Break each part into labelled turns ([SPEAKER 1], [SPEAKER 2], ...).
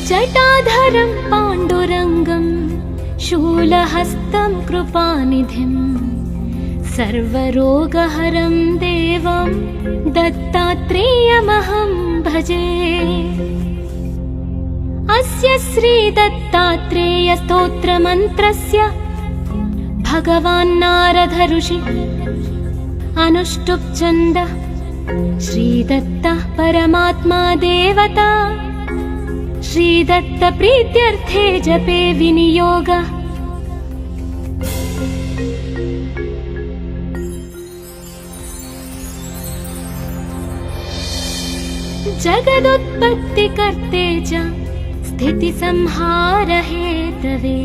[SPEAKER 1] जटाधरं पाण्डुरङ्गं शूलहस्तं कृपानिधिं सर्वरोगहरं देवं दत्तात्रेयमहं भजे। अस्य श्रीदत्तात्रेयस्तोत्रमन्त्रस्य भगवान् नारद ऋषि अनुष्टुप् छन्दः श्रीदत्तः परमात्मा देवता श्रीदत्त प्रीत्यर्थे जपे विनियोगः। जगदुत्पत्तिकर्ते च स्थितिसंहार हेतवे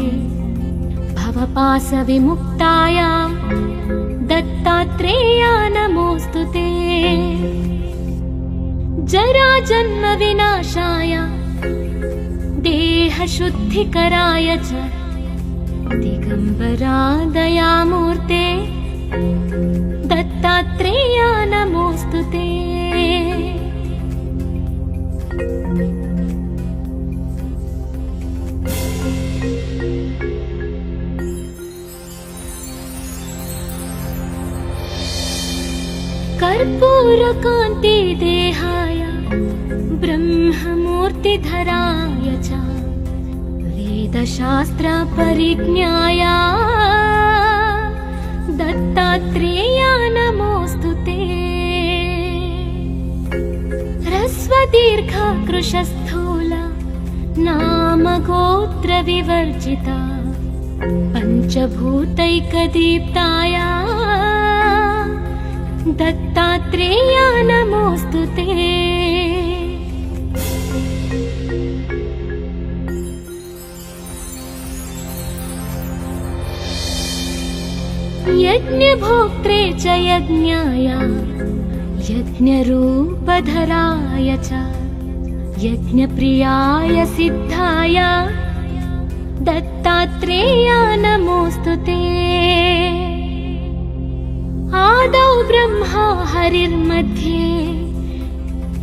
[SPEAKER 1] भवपाशविमुक्ताय दत्तात्रेया नमोऽस्तुते। जराजन्मविनाशाय देहशुद्धिकराय च दिगम्बरा दयामूर्ते दत्तात्रेया नमोऽस्तुते। कर्पूरकान्ति देहाय ब्रह्ममूर्तिधराय च वेदशास्त्र परिज्ञाय दत्तात्रेया नमोऽस्तुते। ह्रस्वदीर्घ कृशस्थूल नाम गोत्र विवर्जिता पञ्चभूतैकदीप्ताय दत्तात्रेया नमोऽस्तुते। यज्ञभोक्त्रे च यज्ञाय यज्ञरूपधराय च यज्ञप्रियाय सिद्धाय दत्तात्रेया नमोऽस्तुते। आदौ ब्रह्मा हरिर्मध्ये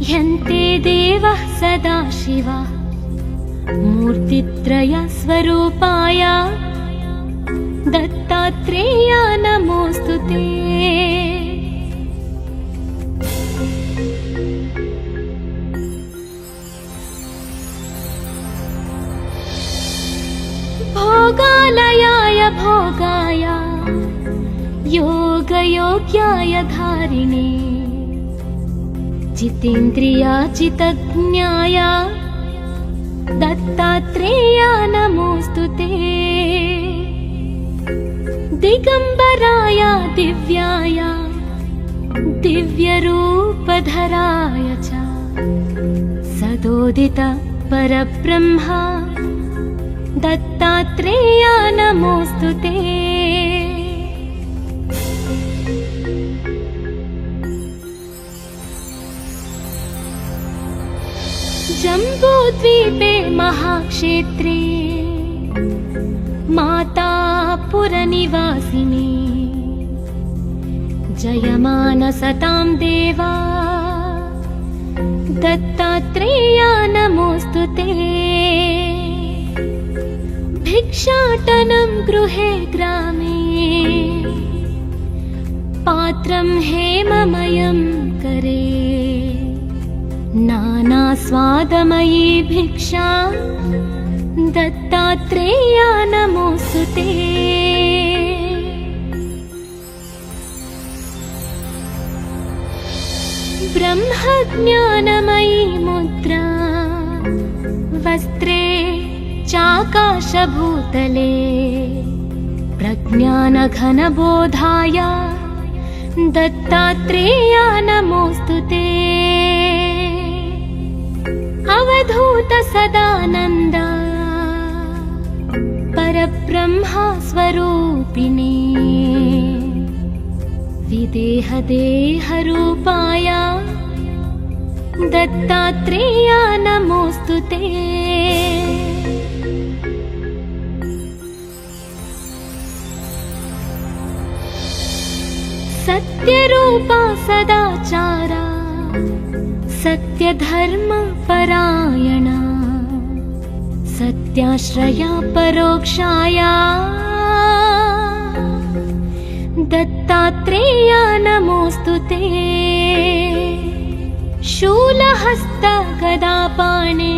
[SPEAKER 1] ह्यन्ते देवः सदाशिवः मूर्तित्रय स्वरूपाय दत्तात्रेया नमोऽस्तुते। भोगालयाय भोगाय योगयोग्याय धारिणे जितेन्द्रियाचितज्ञाय दत्तात्रेया नमोऽस्तुते। दिगम्बराय दिव्याय दिव्यरूपधराय च सदोदित परब्रह्म दत्तात्रेया नमोऽस्तुते। जम्बूद्वीपे महाक्षेत्रे मातापुरनिवासिने जयमानसतां देवा दत्तात्रेया नमोऽस्तुते। भिक्षाटनं गृहे ग्रामे पात्रं हेममयं करे नानास्वादमयी भिक्षा दत्तात्रेया नमोऽस्तुते। ब्रह्मज्ञानमयी मुद्रा वस्त्रे चाकाशभूतले प्रज्ञानघनबोधाय दत्तात्रेया नमोऽस्तुते। अवधूत सदानन्द परब्रह्म स्वरूपिणे विदेहदेहरूपाय दत्तात्रेया नमोऽस्तुते। सत्यरूपा सदाचारा सत्यधर्मपरायणा सत्याश्रया परोक्षाया दत्तात्रेया नमोऽस्तु ते। शूलहस्त गदापाणे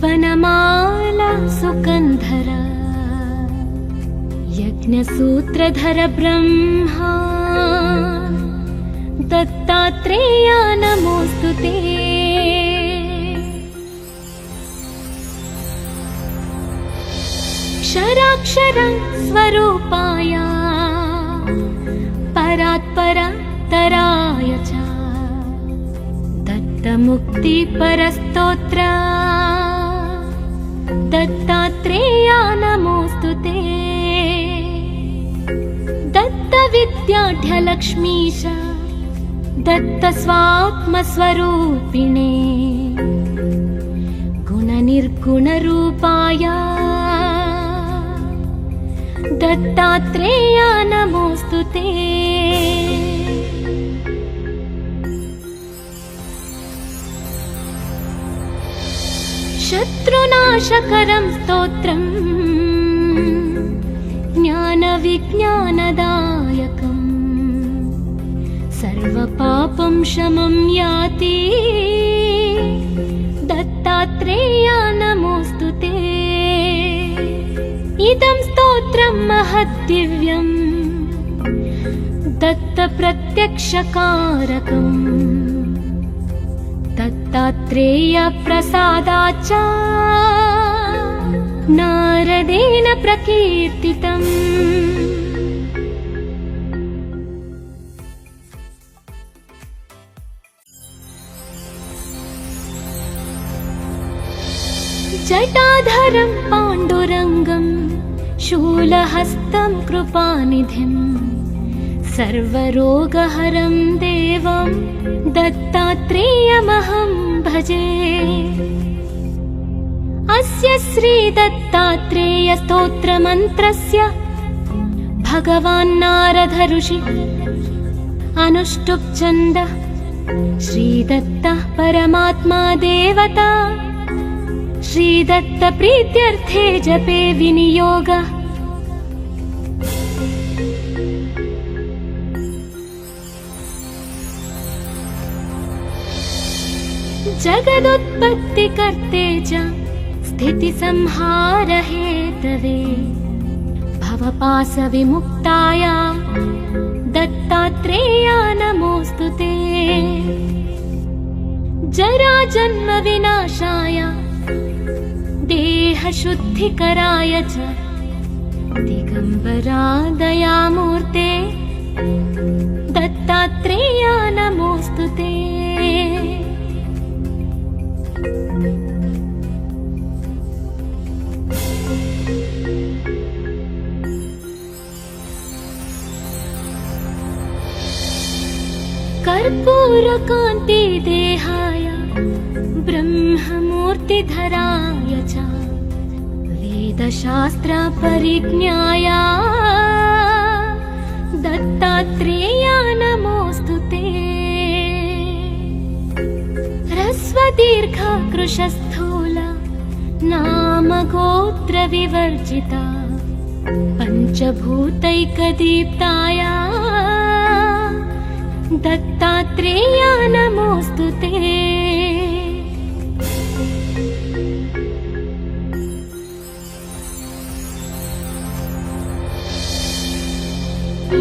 [SPEAKER 1] वनमाला सुकन्धर यज्ञसूत्रधर ब्रह्मा दत्तात्रेया नमोऽस्तु ते। क्षराक्षर स्वरूपाय परात्परतराय च दत्तमुक्तिपरस्तोत्र दत्तात्रेया नमोऽस्तु ते। दत्तविद्याढ्यलक्ष्मीश दत्तस्वात्मस्वरूपिणे गुणनिर्गुणरूपाय दत्तात्रेया नमोऽस्तु ते। शत्रुनाशकरं स्तोत्रम् ज्ञानविज्ञानदायकम् सर्वपापं शमं याति दत्तात्रेया नमोऽस्तु ते। इदं स्तोत्रं महद्दिव्यं दत्तप्रत्यक्षकारकम् दत्तात्रेय प्रसादाच्च नारदेन प्रकीर्तितम्। जटाधरं पाण्डुरङ्गं शूलहस्तं कृपानिधिं सर्वरोगहरं देवं दत्तात्रेयमहं भजे। अस्य श्रीदत्तात्रेय स्तोत्रमन्त्रस्य भगवान् नारद ऋषि अनुष्टुप् छन्दः श्रीदत्तः परमात्मा देवता श्रीदत्त प्रीत्यर्थे जपे विनियोग। जगदुत्पत्तिकर्ते च स्थितिसंहार हेतवे भवपाशविमुक्ताय दत्तात्रेया नमोऽस्तु ते। जराजन्म विनाशाय देहशुद्धिकराय च दिगम्बरा दयामूर्ते दत्तात्रेया नमोऽस्तु ते। कर्पूरकान्ति देहाय ब्रह्ममूर्तिधराय च वेदशास्त्र परिज्ञाय दत्तात्रेया नमोऽस्तु ते। ह्रस्वदीर्घ कृशस्थूल नाम गोत्र विवर्जिता पञ्चभूतैकदीप्ताय दत्तात्रेया नमोऽस्तु ते।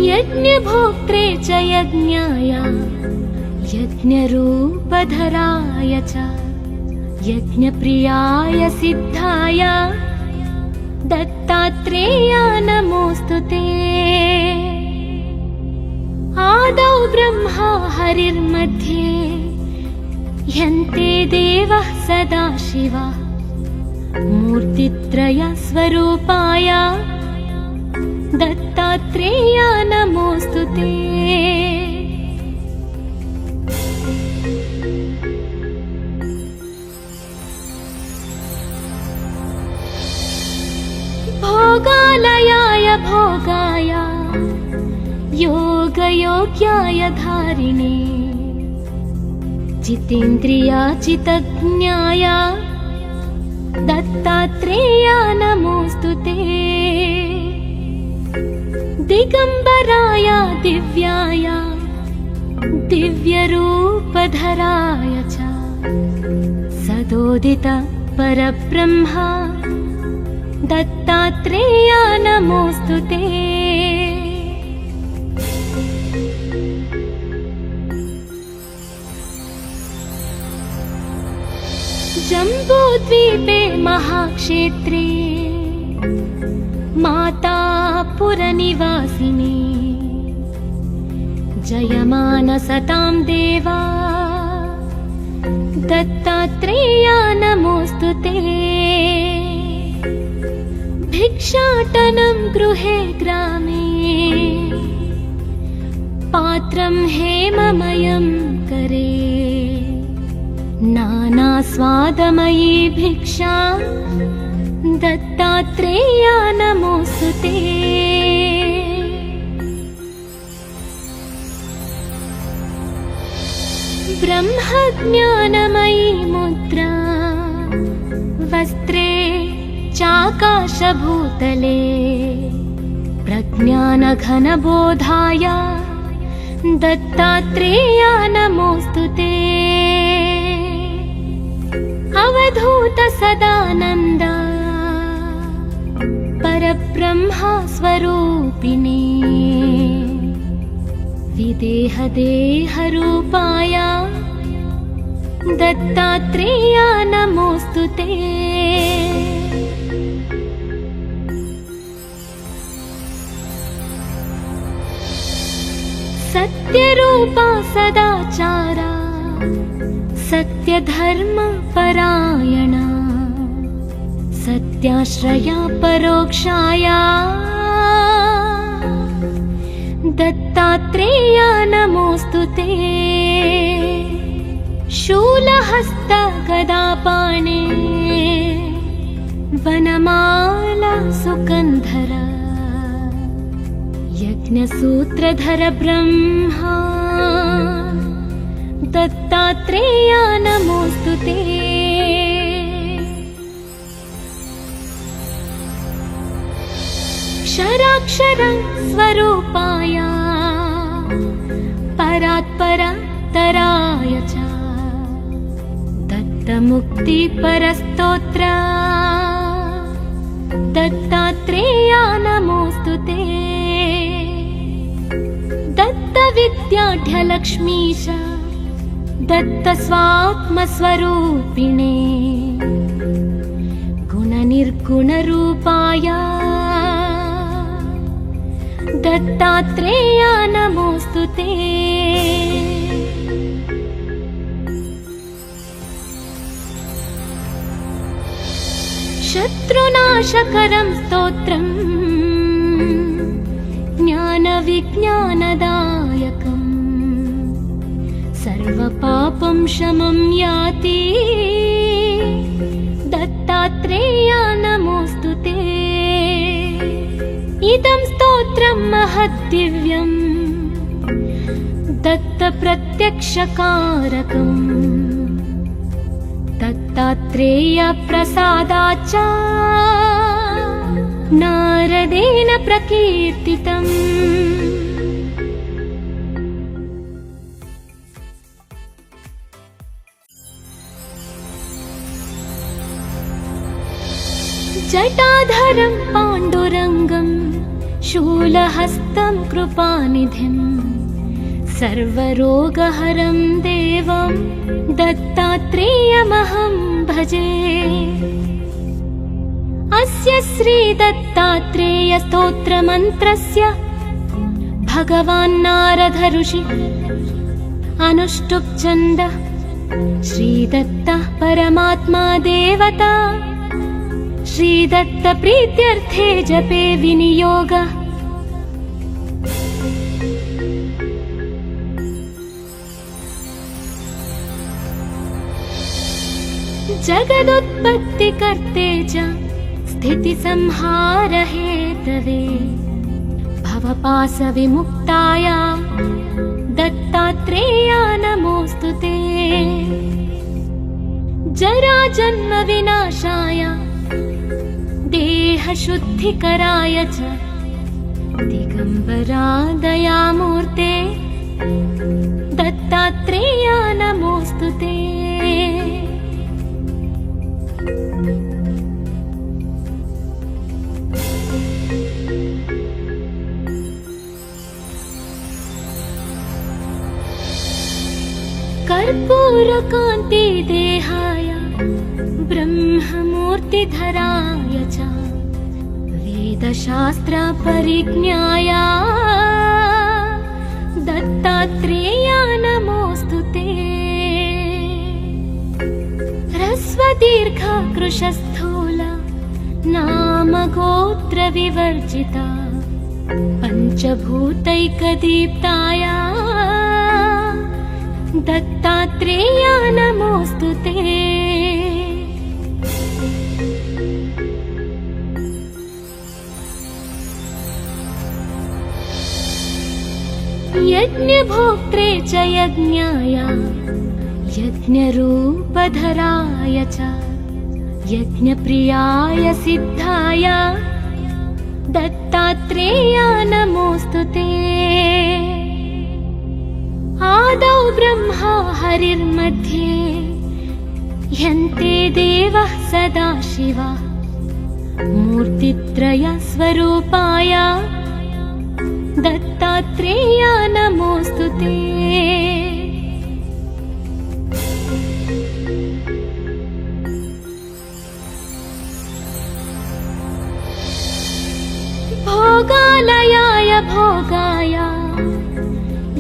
[SPEAKER 1] यज्ञभोक्त्रे च यज्ञाय यज्ञरूपधराय च यज्ञप्रियाय सिद्धाय दत्तात्रेया नमोऽस्तु ते। आदौ ब्रह्मा हरिर्मध्ये ह्यन्ते देवः सदाशिवः मूर्तित्रय स्वरूपाय दत्तात्रेया नमोऽस्तु ते। भोगालयाय भोगाय योगयोग्याय धारिणे जितेन्द्रिया चितज्ञाय दत्तात्रेया नमोऽस्तु ते। दिगम्बराय दिव्याय दिव्यरूपधराय च सदोदित परब्रह्मा दत्तात्रेया नमोऽस्तु ते। जम्बूद्वीपे महाक्षेत्रे मातापुरनिवासिनी जयमानसतां देवा दत्तात्रेया नमोऽस्तु ते। भिक्षाटनं गृहे ग्रामे पात्रं हेममयं करे नानास्वादमयी भिक्षा दत्तात्रेया नमोऽस्तु ते। ब्रह्मज्ञानमयी मुद्रा वस्त्रे चाकाशभूतले प्रज्ञानघनबोधाय दत्तात्रेया नमोऽस्तु ते। अवधूत सदानन्द परब्रह्म स्वरूपिणे विदेहदेहरूपाय दत्तात्रेया नमोऽस्तु ते। सत्यरूपा सदाचारा सत्यधर्मपरायणा सत्याश्रया परोक्षाया दत्तात्रेया नमोऽस्तु ते। शूलहस्त गदापाणे वनमाला सुकन्धरा यज्ञसूत्रधर ब्रह्मा दत्तात्रेया नमोऽस्तु ते। क्षराक्षर स्वरूपाय परात्परतराय च दत्तमुक्तिपरस्तोत्र दत्तात्रेया नमोऽस्तु ते। दत्तविद्याढ्यलक्ष्मीश दत्तस्वात्मस्वरूपिणे गुणनिर्गुणरूपाय दत्तात्रेया नमोऽस्तु ते। शत्रुनाशकरं स्तोत्रम् ज्ञानविज्ञानदायकम् सर्वपापं शमं याति दत्तात्रेया नमोऽस्तु ते। इदं स्तोत्रं महद्दिव्यम् दत्तप्रत्यक्षकारकम् दत्तात्रेय प्रसादाच्च नारदेन प्रकीर्तितम्। जटाधरं पाण्डुरङ्गं शूलहस्तं कृपानिधिं सर्वरोगहरं देवं दत्तात्रेयमहं भजे। अस्य श्रीदत्तात्रेय स्तोत्रमन्त्रस्य भगवान् नारद ऋषि अनुष्टुप् छन्द श्रीदत्तः परमात्मा देवता श्रीदत्त प्रीत्यर्थे जपे विनियोग। जगदुत्पत्तिकर्ते च स्थितिसंहार हेतवे भवपाशविमुक्ताय दत्तात्रेया नमोऽस्तु ते। जराजन्म विनाशाय देहशुद्धिकराय च दिगम्बरा दयामूर्ते दत्तात्रेय नमोऽस्तुते। कर्पूरकान्ति देहाय ब्रह्ममूर्तिधराय च वेदशास्त्र परिज्ञाय दत्तात्रेय नमोऽस्तुते। ह्रस्वदीर्घ कृशस्थूल नाम गोत्र विवर्जिता पञ्चभूतैकदीप्ताय दत्तात्रेय नमोऽस्तुते। यज्ञभोक्त्रे च यज्ञाय यज्ञरूपधराय च यज्ञप्रियाय सिद्धाय दत्तात्रेय नमोऽस्तुते। आदौ ब्रह्मा हरिर्मध्ये ह्यन्ते देवः सदाशिवः मूर्तित्रय स्वरूपाय दत्तात्रेय नमोऽस्तुते। भोगालयाय भोगाय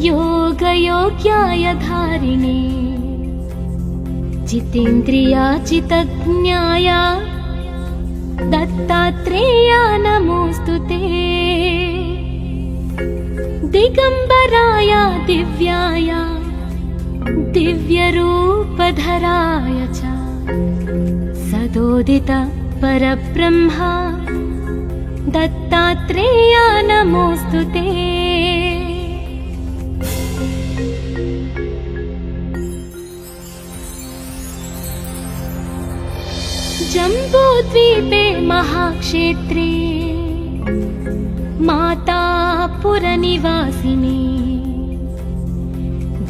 [SPEAKER 1] योगयोग्याय धारिणे जितेन्द्रियाचितज्ञाय दत्तात्रेय नमोऽस्तुते। दिगम्बराय दिव्याय दिव्यरूपधराय च सदोदित परब्रह्म दत्तात्रेय नमोऽस्तुते। जम्बूद्वीपे महाक्षेत्रे मातापुरनिवासिने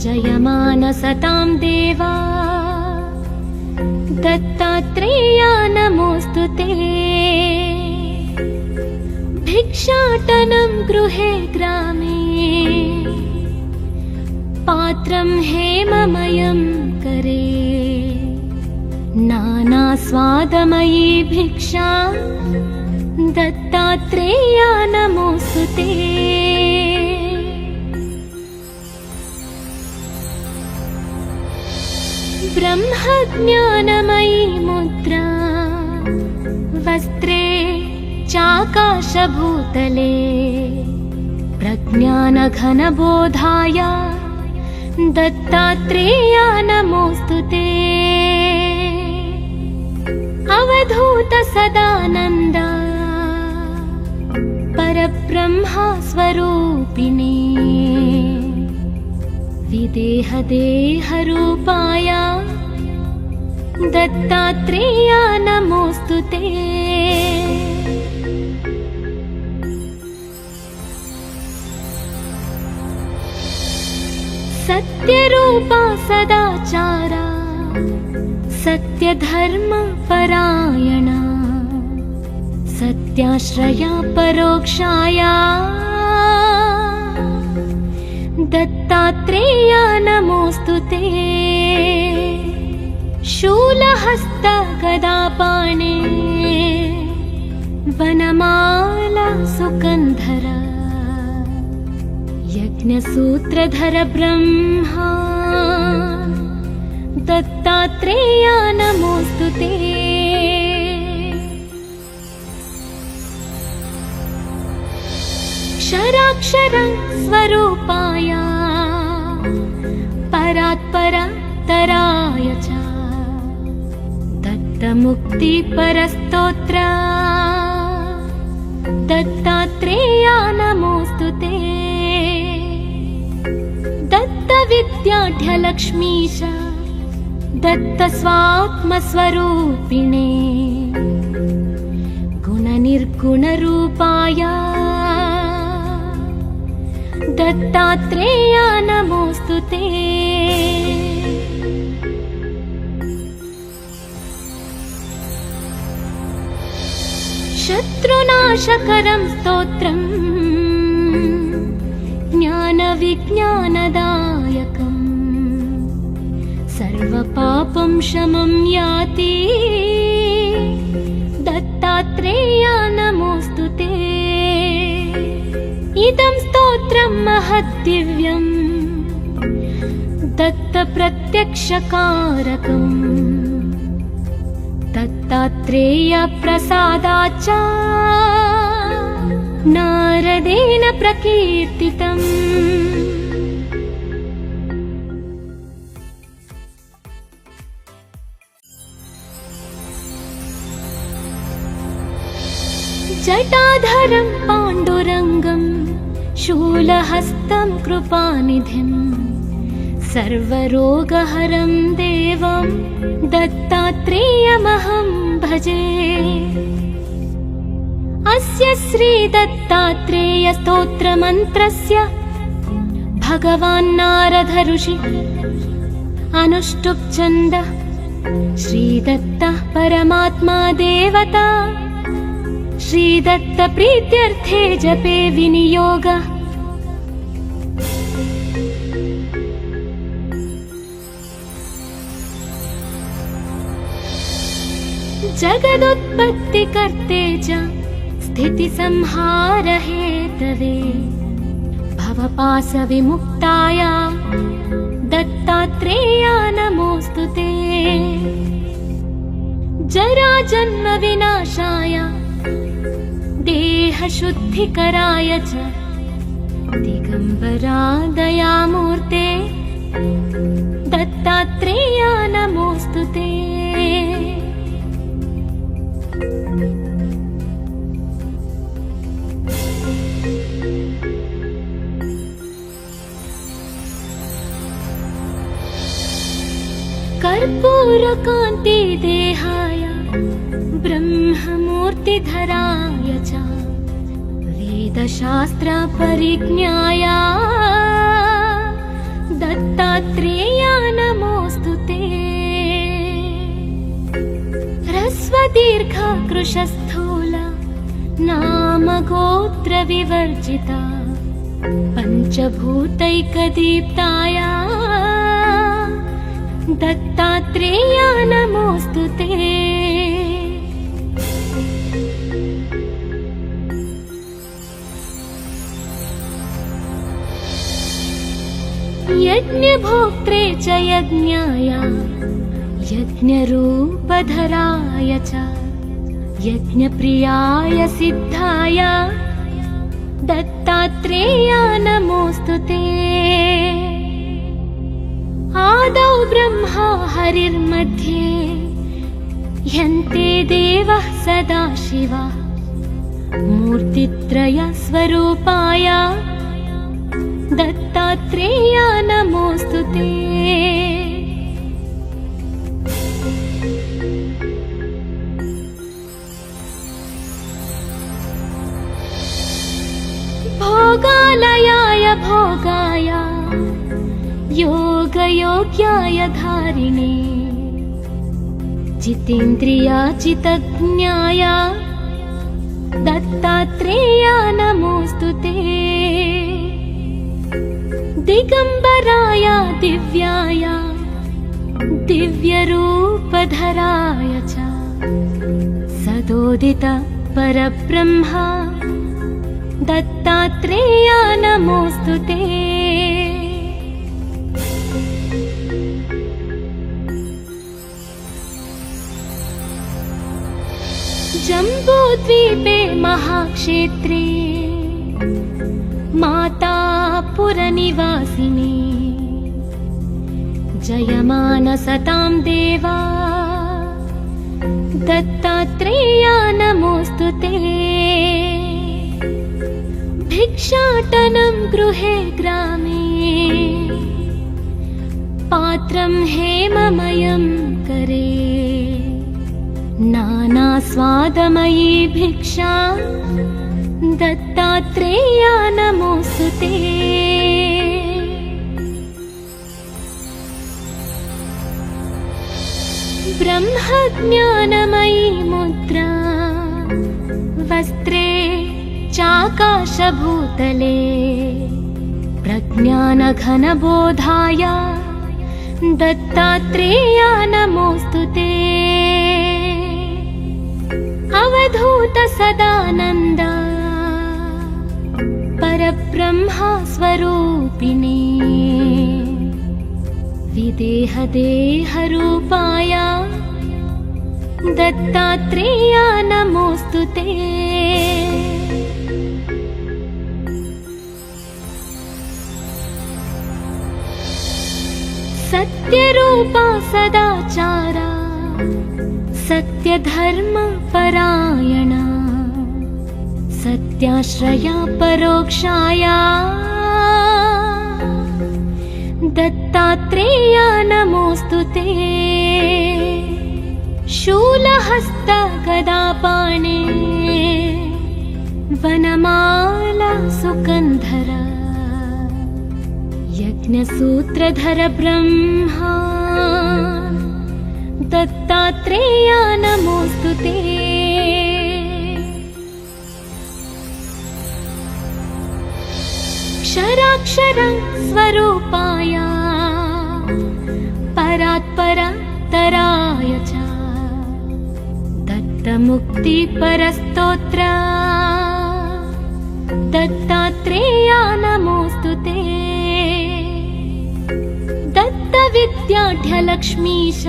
[SPEAKER 1] जयमानसतां देवा दत्तात्रेय नमोऽस्तुते। भिक्षाटनं गृहे ग्रामे पात्रं हेममयं करे नानास्वादमयी भिक्षा दत्तात्रेय नमोऽस्तुते। ब्रह्मज्ञानमयी मुद्रा वस्त्रे चाकाशभूतले प्रज्ञानघनबोधाय दत्तात्रेय नमोऽस्तुते। अवधूत सदानन्द परब्रह्म स्वरूपिणे विदेह देहरूपाय दत्तात्रेय नमोऽस्तुते। सत्यरूपा सदाचारा सत्यधर्मपरायणा सत्याश्रया परोक्षाया दत्तात्रेय नमोऽस्तुते। शूलहस्त गदापाणे वनमाला सुकन्धर यज्ञसूत्रधर ब्रह्मा दत्तात्रेय नमोऽस्तुते। क्षराक्षर स्वरूपाय परात्परतराय च दत्तमुक्तिपरस्तोत्र दत्तात्रेय नमोऽस्तुते। दत्तविद्याढ्यलक्ष्मीश दत्तस्वात्मस्वरूपिणे गुणनिर्गुणरूपाय दत्तात्रेया नमोऽस्तु ते। शत्रुनाशकरं स्तोत्रम् ज्ञानविज्ञानदायकम् सर्वपापं शमं याति दत्तात्रेया नमोऽस्तु ते। इदं स्तोत्रं महद्दिव्यम् दत्तप्रत्यक्षकारकम् दत्तात्रेय प्रसादाच्च नारदेन प्रकीर्तितम्। जटाधरं पाण्डुरङ्गं शूलहस्तं कृपानिधिं सर्वरोगहरं देवं दत्तात्रेयमहं भजे। अस्य श्रीदत्तात्रेय स्तोत्रमन्त्रस्य भगवान् नारद ऋषि अनुष्टुप् छन्दः श्रीदत्तः परमात्मा देवता श्रीदत्त प्रीत्यर्थे जपे विनियोग। जगदुत्पत्तिकर्ते च स्थितिसंहारहेतवे भवपाशविमुक्ताय दत्तात्रेया नमोऽस्तु ते। जराजन्मविनाशाय देहशुद्धिकराय च दिगम्बरा दयामूर्ते दत्तात्रेया नमोऽस्तु ते। कर्पूरकान्ति देहाय ब्रह्ममूर्तिधराय च वेदशास्त्रपरिज्ञाय दत्तात्रेया नमोऽस्तु ते। ह्रस्वदीर्घकृशस्थूल नामगोत्रविवर्जिता पञ्चभूतैकदीप्ताय दत्तात्रेया नमोऽस्तु ते। यज्ञभोक्त्रे च यज्ञाय यज्ञरूपधराय च यज्ञप्रियाय सिद्धाय दत्तात्रेया नमोऽस्तु ते। आदौ ब्रह्मा हरिर्मध्ये ह्यन्ते देवः सदाशिवः मूर्तित्रयस्वरूपाय दत्तात्रेया नमोऽस्तु ते। भोगालयाय भोगाय योगयोग्याय धारिणे जितेन्द्रियाजितज्ञाय दत्तात्रेया नमोऽस्तु ते। दिगम्बराय दिव्याय दिव्यरूपधराय च सदोदित परब्रह्म दत्तात्रेया नमोऽस्तु ते। जम्बूद्वीपे महाक्षेत्रे मातापुरनिवासिने जयमानसतां देवा दत्तात्रेया नमोऽस्तु ते। भिक्षाटनं गृहे ग्रामे पात्रं हेममयं करे नानास्वादमयी भिक्षा दत्तात्रेया नमोऽस्तुते। ब्रह्मज्ञानमयी मुद्रा वस्त्रे चाकाशभूतले प्रज्ञानघनबोधाय दत्तात्रेया नमोऽस्तुते। अवधूत सदानन्द परब्रह्मा स्वरूपिणे विदेहदेहरूपाय दत्तात्रेया नमोऽस्तुते। सत्यरूपा सदाचारा सत्यधर्मपरायणा सत्याश्रया परोक्षाया दत्तात्रेया नमोऽस्तुते। शूलहस्त गदापाणे वनमाला सुकन्धरा यज्ञसूत्रधर ब्रह्मा दत्तात्रेया नमोऽस्तुते। क्षराक्षर स्वरूपाय परात्परतराय च दत्तमुक्तिपरस्तोत्र दत्तात्रेया नमोऽस्तुते। दत्तविद्याढ्यलक्ष्मीश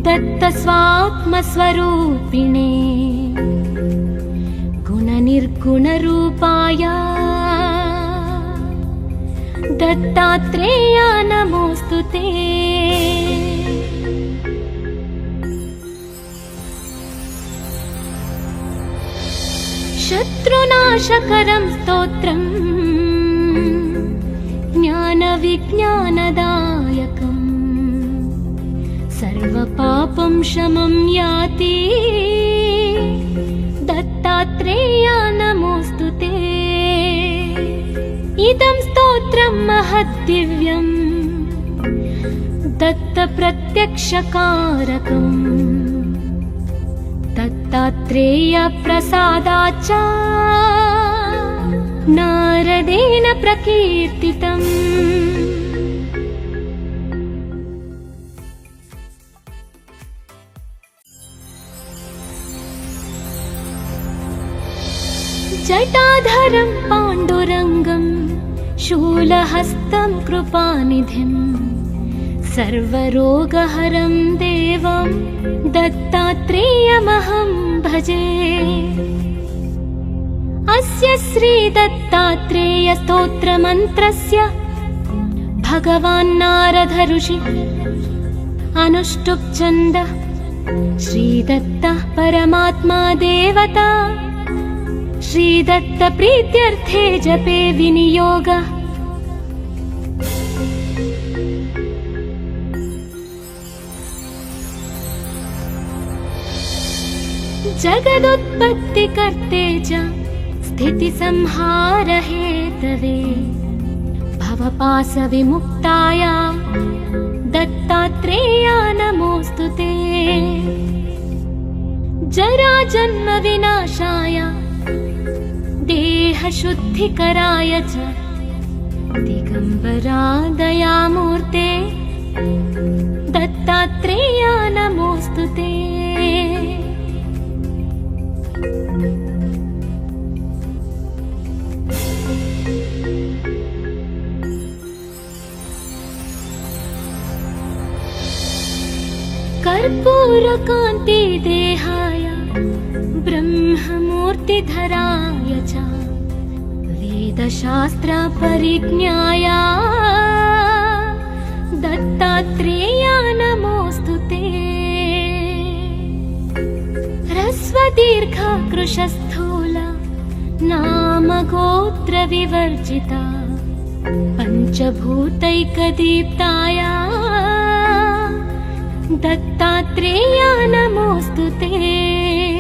[SPEAKER 1] दत्तस्वात्मस्वरूपिणे गुणनिर्गुणरूपाय दत्तात्रेया नमोऽस्तुते। शत्रुनाशकरं स्तोत्रम् ज्ञानविज्ञानदायकम् सर्वपापं शमं याति दत्तात्रेया नमोऽस्तुते। इदं स्तोत्रं महद्दिव्यम् दत्तप्रत्यक्षकारकम् दत्तात्रेय प्रसादाच्च नारदेन प्रकीर्तितम्। जटाधरं पाण्डुरङ्गं शूलहस्तं कृपानिधिं सर्वरोगहरं देवं दत्तात्रेयमहं भजे। अस्य श्रीदत्तात्रेय स्तोत्रमन्त्रस्य भगवान् नारद ऋषि अनुष्टुप् छन्द श्रीदत्तः परमात्मा देवता श्रीदत्त प्रीत्यर्थे जपे विनियोग। जगदुत्पत्तिकर्ते च स्थितिसंहार हेतवे भवपाशविमुक्ताय दत्तात्रेया नमोऽस्तुते। जराजन्म विनाशाय देहशुद्धिकराय च दिगम्बरा दयामूर्ते दत्तात्रेया नमोऽस्तुते। कर्पूरकान्ति देहाय ब्रह्ममूर्तिधराय च वेदशास्त्र परिज्ञाय दत्तात्रेया नमोऽस्तुते। ह्रस्वदीर्घ कृशस्थूल नाम गोत्र विवर्जिता पंचभूतैकदीप्ताय दत्तात्रेया नमोऽस्तु ते।